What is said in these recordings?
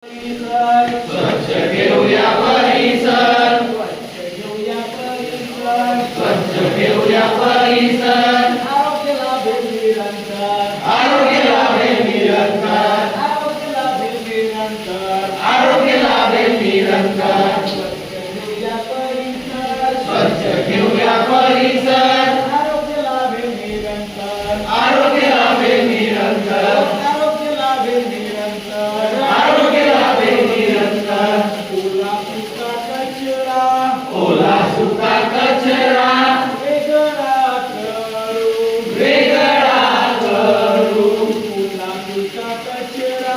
स्वच्छ ठेवूया परिसर, स्वच्छ ठेवूया परिसर, आरोग्य लाभेल निरंतर, आरोग्य लाभेल निरंतर, आरोग्य लाभेल निरंतर, आरोग्य लाभेल निरंतर, स्वच्छ ठेवूया परिसर, स्वच्छ ठेवूया परिसर, आरोग्य लाभेल निरंतर, आरोग्य लाभेल निरंतर, आरोग्य लाभेल निरंतर, आरोग्य लाभेल निरंतर, ओला सुका कचरा ओला सुका कचरा वेगळा करू, वेगळा करू, ओला सुका कचरा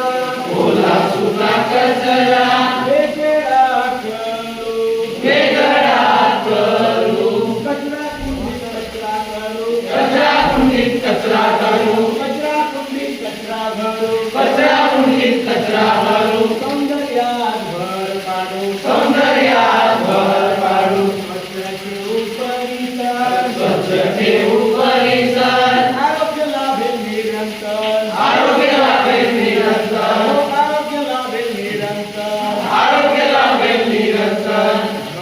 ओला सुका कचरा वेगळा करू, वेगळा करू, कचरा कुंडीत कचरा करू, कचरा कुंडीत कचरा करू, कचरा कुंडीत कचरा भरू, कचरा कुंडीत कचरा भरू, सौंदर्यात भर पाडू, सौंदर्यात भर पाडू, स्वच्छ ठेवू परिसर, स्वच्छ ठेवू परिसर, आरोग्य लाभेल निरंतर, आरोग्य लाभेल निरंतर, आरोग्य लाभेल निरंतर, आरोग्य लाभेल निरंतर,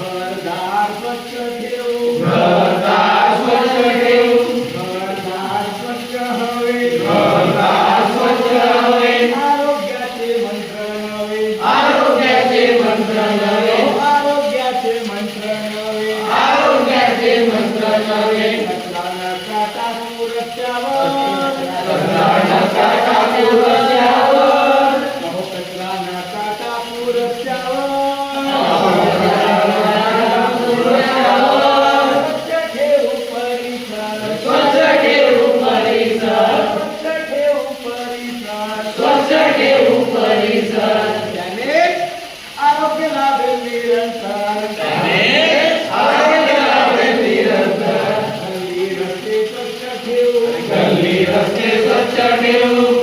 घरदार स्वच्छ ठेवू, घरदार स्वच्छ ठेवू, घरदार स्वच्छ हवे, घरदार स्वच्छ हवे, आरोग्याचे मंत्र नवे, आरोग्याचे मंत्र नवे, आरोग्याचे मंत्र नवे, आरोग्याचे मंत्र नवे, कचरा नका टाकू रस्त्यावर, कचरा नका टाकू रस्त्यावर, कचरा नका टाकू रस्त्यावर, स्वच्छ ठेवू परिसर, स्वच्छ ठेवू परिसर, स्वच्छ ठेवू परिसर, स्वच्छ ठेवू परिसर, त्याने आरोग्य लाभेल निरंतर, त्याने आरोग्य लाभेल निरंतर, गल्ली रस्ते स्वच्छ ठेवू, गल्ली रस्ते स्वच्छ ठेवू,